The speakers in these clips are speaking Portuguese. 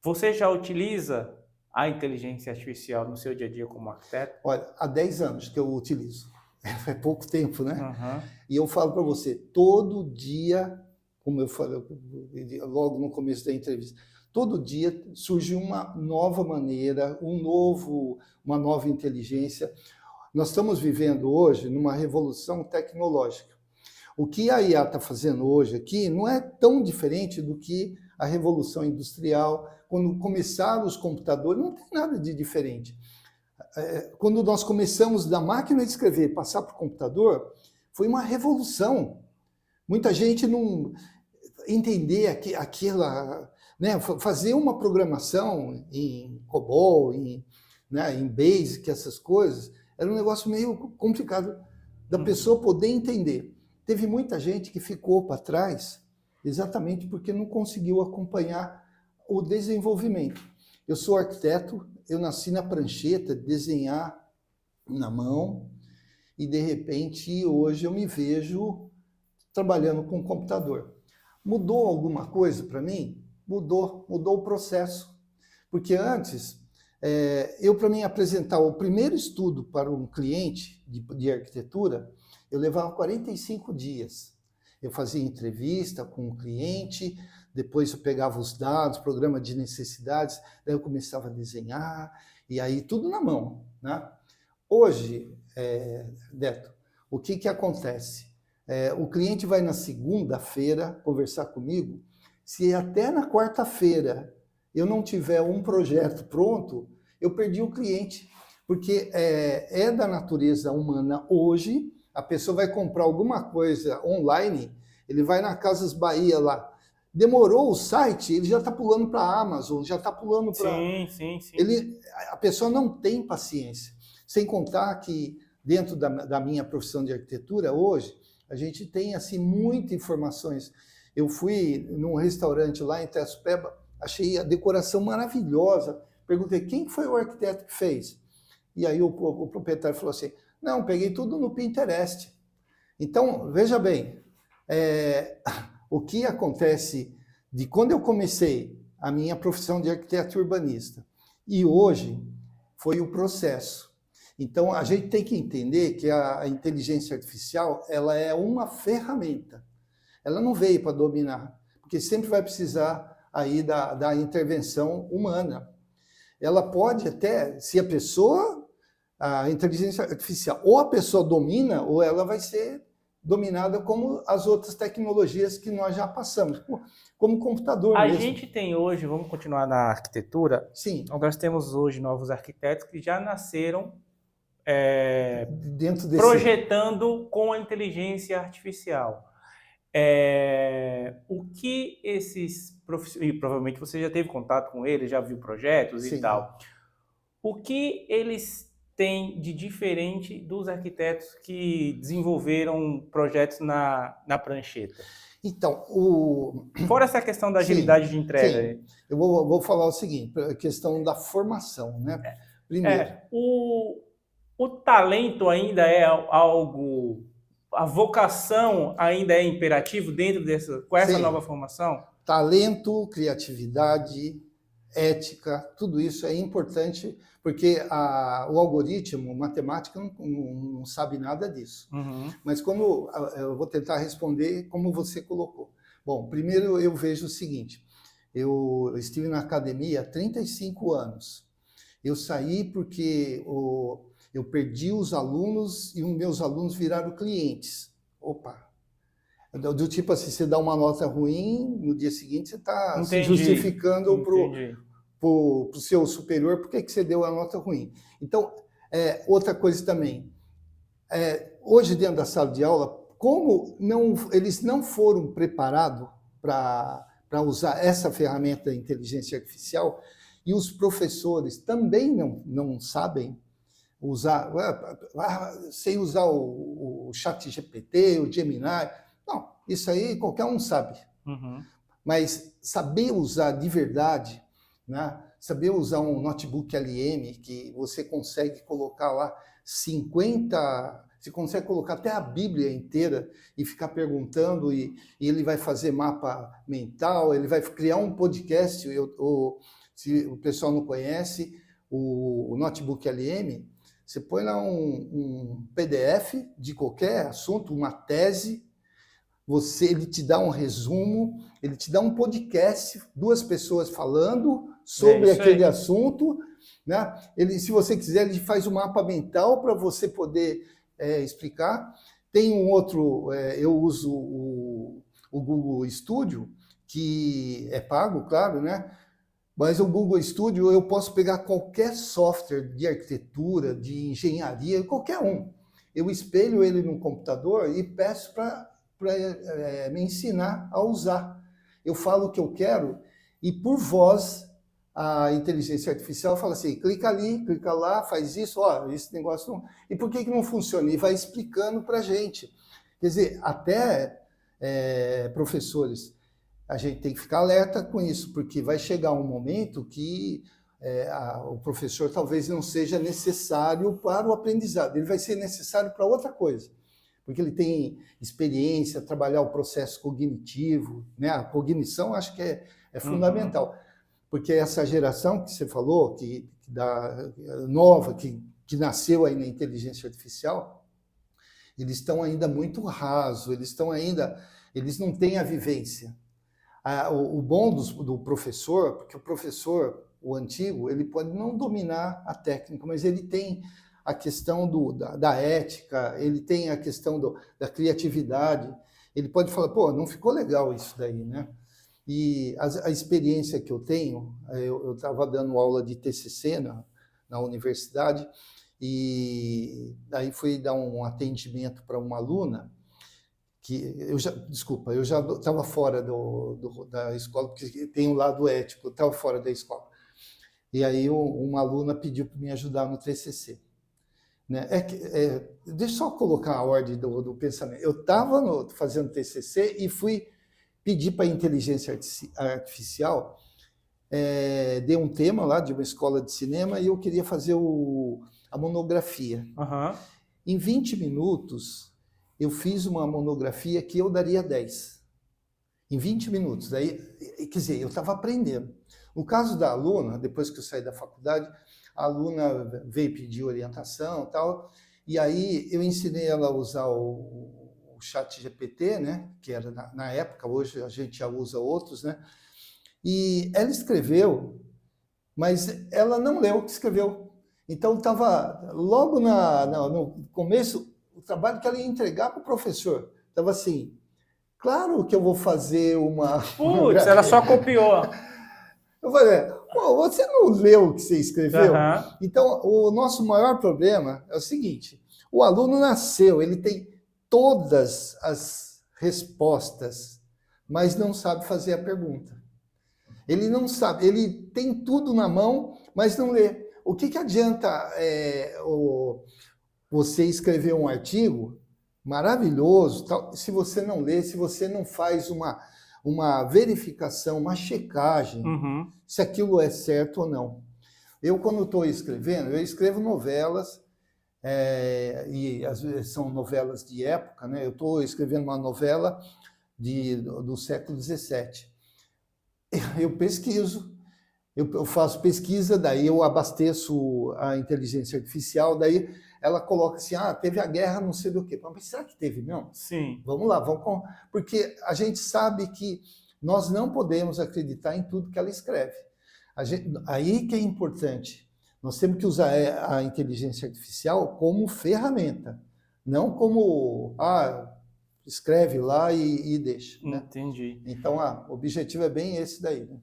Você já utiliza a inteligência artificial no seu dia a dia como arquiteto? Olha, há 10 anos que eu utilizo. É pouco tempo, né? Uhum. E eu falo para você, todo dia, como eu falei logo no começo da entrevista, todo dia surge uma nova maneira, uma nova inteligência. Nós estamos vivendo hoje numa revolução tecnológica. O que a IA está fazendo hoje aqui não é tão diferente do que a revolução industrial. Quando começaram os computadores, não tem nada de diferente. Quando nós começamos da máquina de escrever passar para o computador, foi uma revolução. Muita gente não entender aquela, né, fazer uma programação em COBOL, em BASIC, essas coisas, era um negócio meio complicado da pessoa poder entender. Teve muita gente que ficou para trás exatamente porque não conseguiu acompanhar o desenvolvimento. Eu sou arquiteto, eu nasci na prancheta, desenhar na mão, e de repente hoje eu me vejo trabalhando com o computador. Mudou alguma coisa para mim? Mudou o processo. Porque antes, para mim apresentar o primeiro estudo para um cliente de arquitetura, eu levava 45 dias. Eu fazia entrevista com o cliente, depois eu pegava os dados, programa de necessidades, daí eu começava a desenhar, e aí tudo na mão, né? Hoje, Deto, o que acontece? O cliente vai na segunda-feira conversar comigo, se até na quarta-feira eu não tiver um projeto pronto, eu perdi o cliente, porque é da natureza humana hoje, a pessoa vai comprar alguma coisa online, ele vai na Casas Bahia lá, demorou o site, ele já está pulando para a Amazon, já está pulando para... Sim. A pessoa não tem paciência. Sem contar que dentro da minha profissão de arquitetura hoje, a gente tem assim muitas informações. Eu fui num restaurante lá em Itaiçupeba, achei a decoração maravilhosa. Perguntei, quem foi o arquiteto que fez? E aí o proprietário falou assim, não, peguei tudo no Pinterest. Então, veja bem, o que acontece de quando eu comecei a minha profissão de arquiteto urbanista e hoje foi o processo. Então, a gente tem que entender que a inteligência artificial ela é uma ferramenta. Ela não veio para dominar, porque sempre vai precisar aí da intervenção humana. Ela pode até, se a inteligência artificial, ou a pessoa domina, ou ela vai ser dominada como as outras tecnologias que nós já passamos, como o computador mesmo. A gente tem hoje, vamos continuar na arquitetura, sim. Nós temos hoje novos arquitetos que já nasceram dentro desse... projetando com a inteligência artificial. O que esses profissionais, e provavelmente você já teve contato com eles, já viu projetos sim. E tal, o que eles têm de diferente dos arquitetos que desenvolveram projetos na prancheta? Então, fora essa questão da agilidade de entrega. Sim. Eu vou falar o seguinte, a questão da formação, né? Primeiro. O talento ainda é algo... A vocação ainda é imperativo dentro com essa nova formação? Talento, criatividade, ética, tudo isso é importante, porque o algoritmo, matemática, não sabe nada disso. Uhum. Mas como eu vou tentar responder como você colocou. Bom, primeiro eu vejo o seguinte, eu estive na academia há 35 anos. Eu saí porque eu perdi os alunos e os meus alunos viraram clientes. Opa! Do tipo assim, você dá uma nota ruim, no dia seguinte você está se justificando para o seu superior por que você deu a nota ruim. Então, outra coisa também, hoje dentro da sala de aula, como eles não foram preparados para usar essa ferramenta da inteligência artificial, e os professores também não sabem usar, sem usar o ChatGPT, o Gemini, não, isso aí qualquer um sabe. Uhum. Mas saber usar de verdade, né? Saber usar um notebook LM, que você consegue colocar lá 50... Você consegue colocar até a Bíblia inteira e ficar perguntando, e ele vai fazer mapa mental, ele vai criar um podcast. Se o pessoal não conhece, o Notebook LM, você põe lá um PDF de qualquer assunto, uma tese, ele te dá um resumo, ele te dá um podcast, 2 pessoas falando sobre aquele assunto, né? Se você quiser, ele faz um mapa mental para você poder explicar. Tem um outro, eu uso o Google Studio, que é pago, claro, né? Mas o Google Studio eu posso pegar qualquer software de arquitetura, de engenharia, qualquer um. Eu espelho ele no computador e peço para me ensinar a usar. Eu falo o que eu quero e por voz a inteligência artificial fala assim, clica ali, clica lá, faz isso, ó, esse negócio não... E por que não funciona? E vai explicando para a gente. Quer dizer, até professores, a gente tem que ficar alerta com isso, porque vai chegar um momento que o professor talvez não seja necessário para o aprendizado, ele vai ser necessário para outra coisa, porque ele tem experiência, trabalhar o processo cognitivo, né? A cognição acho que é fundamental, porque essa geração que você falou, nova, que nasceu aí na inteligência artificial, eles estão ainda muito rasos, eles não têm a vivência. O bom do professor, porque o professor, o antigo, ele pode não dominar a técnica, mas ele tem a questão da ética, ele tem a questão da criatividade, ele pode falar, pô, não ficou legal isso daí, né? E a experiência que eu tenho, eu estava dando aula de TCC na universidade, e daí fui dar um atendimento para uma aluna, eu já estava fora da escola, porque tem um lado ético, eu estava fora da escola. E aí uma aluna pediu para me ajudar no TCC. Né? Deixa eu só colocar a ordem do pensamento. Eu estava fazendo TCC e fui pedir para a inteligência artificial, dei um tema lá de uma escola de cinema e eu queria fazer a monografia. Em 20 minutos, eu fiz uma monografia que eu daria 10. Em 20 minutos. Daí, quer dizer, eu estava aprendendo. No caso da aluna, depois que eu saí da faculdade, a aluna veio pedir orientação e tal, e aí eu ensinei ela a usar o ChatGPT, né, que era na época, hoje a gente já usa outros, né, e ela escreveu, mas ela não leu o que escreveu. Então, estava logo no começo, o trabalho que ela ia entregar para o professor. Estava assim, claro que eu vou fazer uma... Putz, ela só copiou. Eu falei, pô, você não leu o que você escreveu? Então, o nosso maior problema é o seguinte, o aluno nasceu, ele tem todas as respostas, mas não sabe fazer a pergunta. Ele não sabe, ele tem tudo na mão, mas não lê. O que adianta você escrever um artigo maravilhoso, se você não lê, se você não faz uma verificação, uma checagem, se aquilo é certo ou não. Eu, quando estou escrevendo, eu escrevo novelas, e às vezes são novelas de época, né? Eu estou escrevendo uma novela do século XVII. Eu pesquiso, eu faço pesquisa, daí eu abasteço a inteligência artificial, daí ela coloca assim, teve a guerra, não sei do quê. Mas será que teve mesmo? Sim. Vamos lá, porque a gente sabe que nós não podemos acreditar em tudo que ela escreve. Aí que é importante. Nós temos que usar a inteligência artificial como ferramenta, não como, escreve lá e deixa. Né? Entendi. Então, o objetivo é bem esse daí. Né?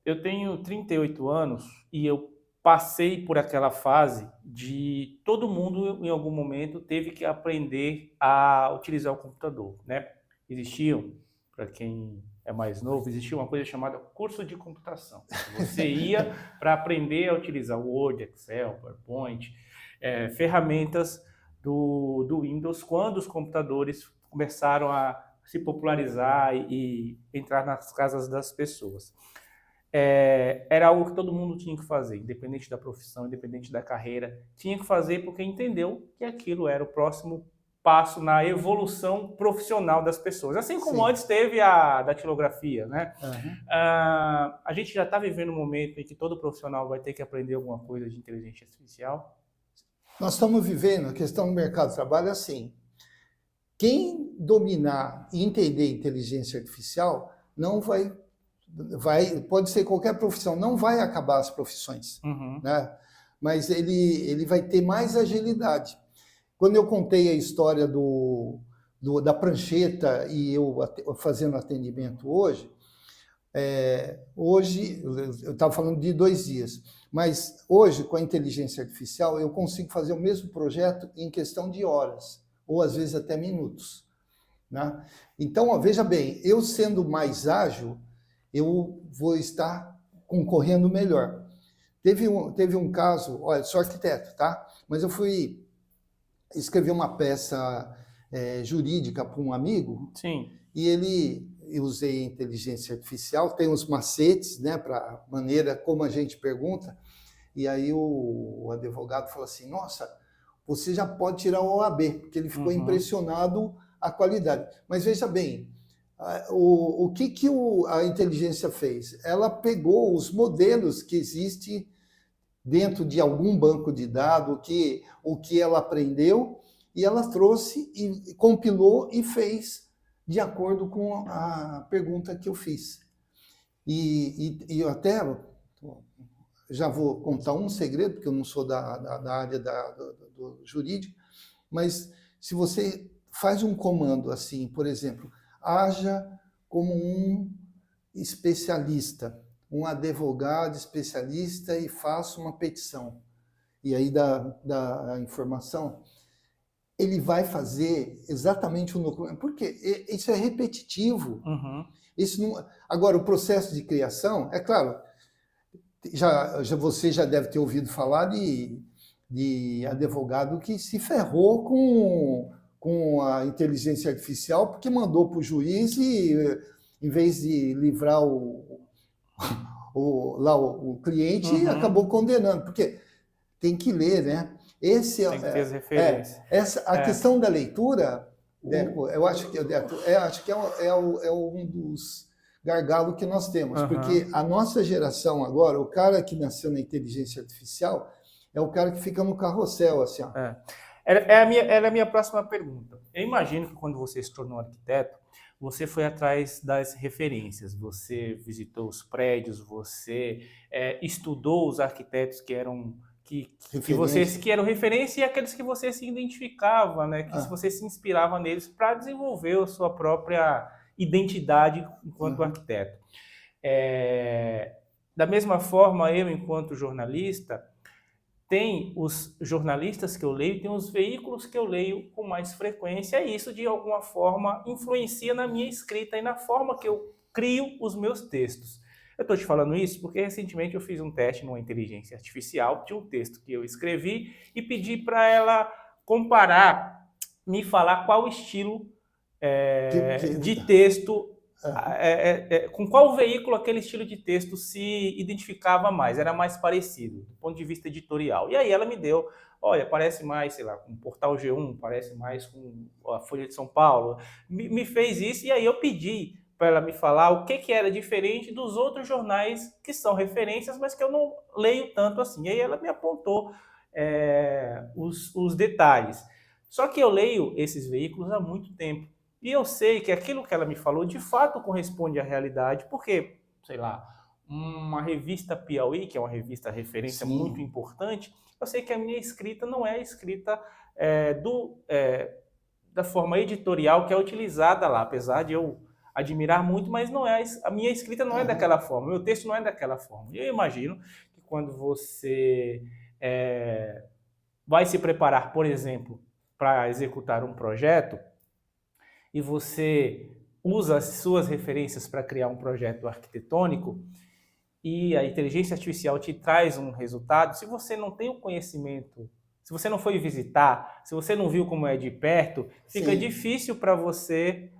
Eu tenho 38 anos e eu passei por aquela fase de todo mundo, em algum momento, teve que aprender a utilizar o computador, né? Existiam, para quem é mais novo, existia uma coisa chamada curso de computação. Você ia para aprender a utilizar o Word, Excel, PowerPoint, ferramentas do Windows, quando os computadores começaram a se popularizar e entrar nas casas das pessoas. Era algo que todo mundo tinha que fazer, independente da profissão, independente da carreira, tinha que fazer porque entendeu que aquilo era o próximo passo na evolução profissional das pessoas. Assim como Sim. antes teve a datilografia, né? Aham. A gente já está vivendo um momento em que todo profissional vai ter que aprender alguma coisa de inteligência artificial. Nós estamos vivendo a questão do mercado de trabalho assim. Quem dominar e entender inteligência artificial não pode ser qualquer profissão, não vai acabar as profissões, Uhum. né? Mas ele vai ter mais agilidade. Quando eu contei a história da prancheta e eu fazendo atendimento hoje eu estava falando de 2 dias, mas hoje com a inteligência artificial eu consigo fazer o mesmo projeto em questão de horas, ou às vezes até minutos, né? Então, ó, veja bem, eu sendo mais ágil, eu vou estar concorrendo melhor. Teve um caso, olha, sou arquiteto, tá? Mas eu fui escrever uma peça jurídica para um amigo Sim. e eu usei inteligência artificial, tem uns macetes, né, para a maneira como a gente pergunta, e aí o advogado falou assim, nossa, você já pode tirar o OAB, porque ele ficou impressionado a qualidade. Mas veja bem, o que a inteligência fez? Ela pegou os modelos que existem dentro de algum banco de dados, o que ela aprendeu, e ela trouxe e compilou e fez de acordo com a pergunta que eu fiz. E eu até já vou contar um segredo, porque eu não sou da área do jurídico, mas se você faz um comando assim, por exemplo, haja como um especialista, um advogado especialista e faça uma petição, e aí dá a informação, ele vai fazer exatamente o documento, porque isso é repetitivo. Uhum. Isso não... Agora, o processo de criação, é claro, você já deve ter ouvido falar de advogado que se ferrou com a inteligência artificial porque mandou para o juiz e, em vez de livrar o cliente, acabou condenando, porque tem que ler, né? Tem que ter as referências. A questão da leitura, Deco, eu acho que é um dos gargalos que nós temos, porque a nossa geração agora, o cara que nasceu na inteligência artificial, é o cara que fica no carrossel, assim, ó. Era a minha próxima pergunta. Eu imagino que quando você se tornou arquiteto, você foi atrás das referências, você visitou os prédios, você estudou os arquitetos que eram que eram referência e aqueles que você se identificava, né? Que você se inspirava neles para desenvolver a sua própria identidade enquanto arquiteto. Da mesma forma, eu, enquanto jornalista, tem os jornalistas que eu leio, tem os veículos que eu leio com mais frequência, e isso, de alguma forma, influencia na minha escrita e na forma que eu crio os meus textos. Eu estou te falando isso porque recentemente eu fiz um teste numa inteligência artificial de um texto que eu escrevi e pedi para ela comparar, me falar qual estilo de texto, com qual veículo aquele estilo de texto se identificava mais, era mais parecido, do ponto de vista editorial. E aí ela me deu, olha, parece mais, sei lá, com o Portal G1, parece mais com a Folha de São Paulo. Me fez isso e aí eu pedi para ela me falar o que era diferente dos outros jornais que são referências, mas que eu não leio tanto assim. E aí ela me apontou os detalhes. Só que eu leio esses veículos há muito tempo. E eu sei que aquilo que ela me falou de fato corresponde à realidade, porque, sei lá, uma revista Piauí, que é uma revista referência muito importante, eu sei que a minha escrita não é a escrita da forma editorial que é utilizada lá, apesar de eu admirar muito, mas não é a minha escrita não é daquela forma, o meu texto não é daquela forma. E eu imagino que quando você vai se preparar, por exemplo, para executar um projeto, e você usa as suas referências para criar um projeto arquitetônico, e a inteligência artificial te traz um resultado, se você não tem o conhecimento, se você não foi visitar, se você não viu como é de perto, fica difícil para você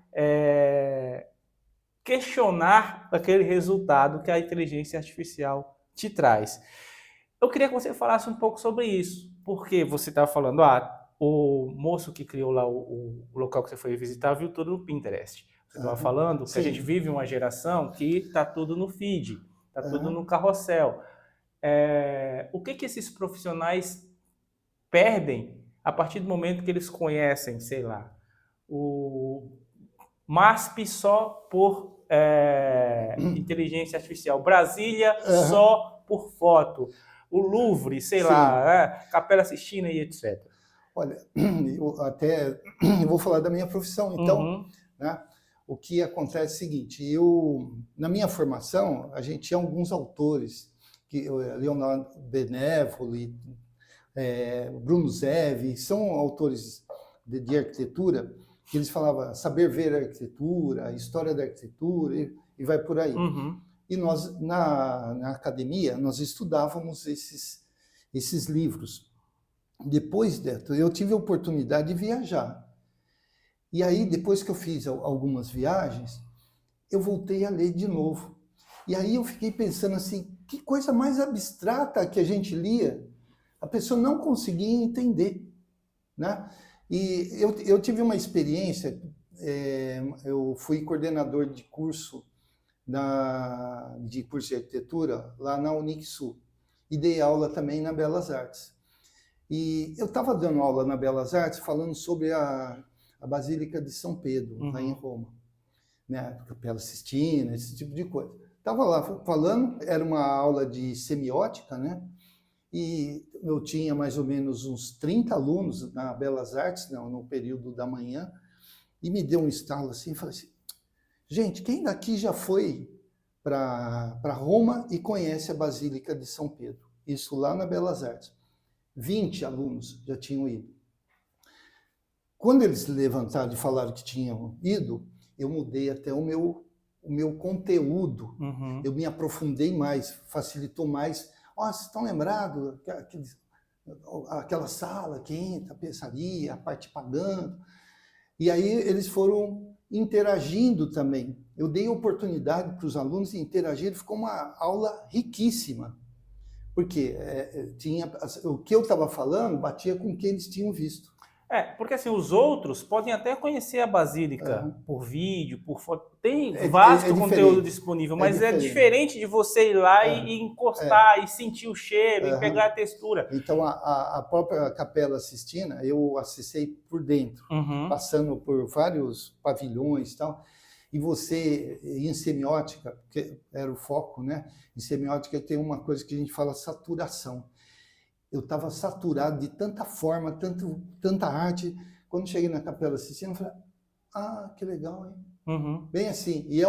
questionar aquele resultado que a inteligência artificial te traz. Eu queria que você falasse um pouco sobre isso, porque você estava falando, o moço que criou lá o local que você foi visitar viu tudo no Pinterest. Você estava falando que a gente Sim. vive uma geração que está tudo no feed, está tudo Aham. no carrossel. O que esses profissionais perdem a partir do momento que eles conhecem, sei lá, o MASP só por inteligência artificial, Brasília Aham. só por foto, o Louvre, sei Sim. lá, Capela Sistina e etc. Olha, eu vou falar da minha profissão, então, Uhum, né? O que acontece é o seguinte, na minha formação, a gente tinha alguns autores, Leonardo Benevoli, Bruno Zev, são autores de arquitetura, que eles falavam saber ver a arquitetura, a história da arquitetura, e vai por aí. uhum. E nós, na academia, nós estudávamos esses livros. Depois, eu tive a oportunidade de viajar. E aí, depois que eu fiz algumas viagens, eu voltei a ler de novo. E aí eu fiquei pensando assim, que coisa mais abstrata que a gente lia, a pessoa não conseguia entender, né? E eu tive uma experiência, eu fui coordenador de curso de arquitetura lá na Unixul e dei aula também na Belas Artes. E eu estava dando aula na Belas Artes falando sobre a Basílica de São Pedro, lá em Roma, né? Capela Sistina, esse tipo de coisa. Estava lá falando, era uma aula de semiótica, né? E eu tinha mais ou menos uns 30 alunos na Belas Artes, no período da manhã, e me deu um estalo assim, e falei assim, gente, quem daqui já foi para Roma e conhece a Basílica de São Pedro? Isso lá na Belas Artes. 20 alunos já tinham ido. Quando eles levantaram e falaram que tinham ido, eu mudei até o meu conteúdo. Uhum. Eu me aprofundei mais, facilitou mais. Vocês estão lembrados? Aquela sala que entra, a pensaria, a parte pagando. E aí eles foram interagindo também. Eu dei oportunidade para os alunos interagirem, ficou uma aula riquíssima. Porque o que eu estava falando batia com o que eles tinham visto. Porque assim, os outros podem até conhecer a Basílica Uhum. por vídeo, por foto. Tem É vasto conteúdo diferente. disponível, É mas é diferente. diferente de você ir lá É, e encostar, e sentir o cheiro, e pegar uhum. a textura. Então, a própria Capela Sistina, eu acessei por dentro, Uhum. passando por vários pavilhões e tal. E você, em semiótica, que era o foco, né? Em semiótica tem uma coisa que a gente fala saturação. Eu estava saturado de tanta forma, tanta arte. Quando cheguei na Capela Sistina, eu falei, que legal, hein? Uhum. Bem assim. E é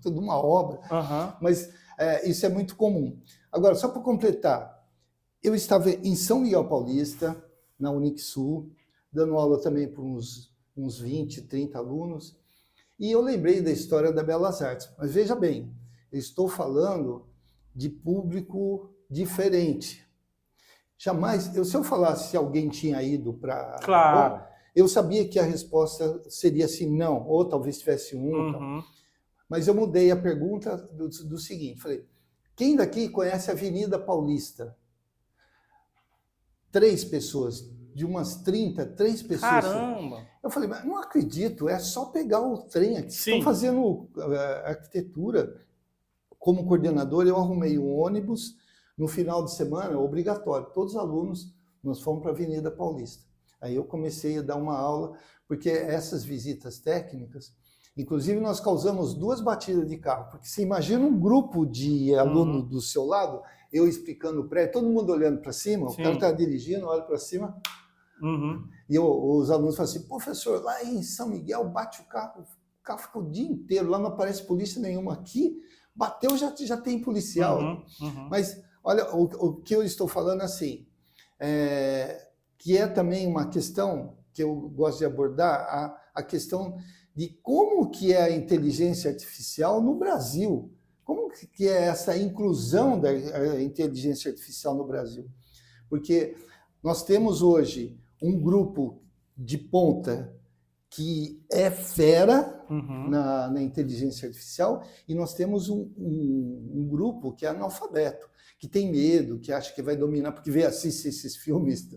tudo uma obra, mas isso é muito comum. Agora, só para completar, eu estava em São Miguel Paulista, na Unixul, dando aula também para uns 20, 30 alunos, e eu lembrei da história da Belas Artes. Mas veja bem, eu estou falando de público diferente. Jamais, se eu falasse se alguém tinha ido para Claro. Roma, eu sabia que a resposta seria assim, não, ou talvez tivesse um. Tal. Mas eu mudei a pergunta do seguinte, falei, quem daqui conhece a Avenida Paulista? 3 pessoas, de umas 30, 3 pessoas. Caramba! Eu falei, mas não acredito, é só pegar o trem aqui. Sim. Estão fazendo arquitetura. Como coordenador, eu arrumei um ônibus no final de semana, obrigatório. Todos os alunos, nós fomos para a Avenida Paulista. Aí eu comecei a dar uma aula, porque essas visitas técnicas, inclusive nós causamos 2 batidas de carro, porque você imagina um grupo de alunos do seu lado, eu explicando o prédio, todo mundo olhando para cima, o cara está dirigindo, olha para cima, e os alunos falam assim, professor, lá em São Miguel bate o carro fica o dia inteiro, lá não aparece polícia nenhuma. Aqui, bateu, já tem policial. Mas, olha, o que eu estou falando assim, que é também uma questão que eu gosto de abordar, a questão de como que é a inteligência artificial no Brasil. Como que é essa inclusão da inteligência artificial no Brasil? Porque nós temos hoje um grupo de ponta que é fera na inteligência artificial, e nós temos um grupo que é analfabeto, que tem medo, que acha que vai dominar, porque assiste esses filmes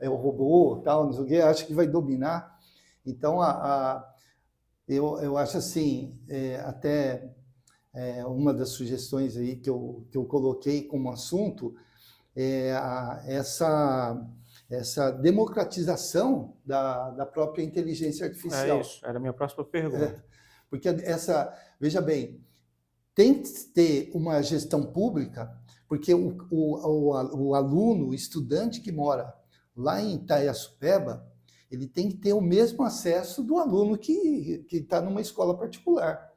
é o robô, tal, não sei o quê, acha que vai dominar. Então, eu acho assim, até uma das sugestões aí que eu coloquei como assunto é essa democratização da própria inteligência É artificial. isso, era a minha próxima pergunta. Porque veja bem, tem que ter uma gestão pública, porque o aluno, o estudante que mora lá em Itaiaçupeba, ele tem que ter o mesmo acesso do aluno que está numa escola particular.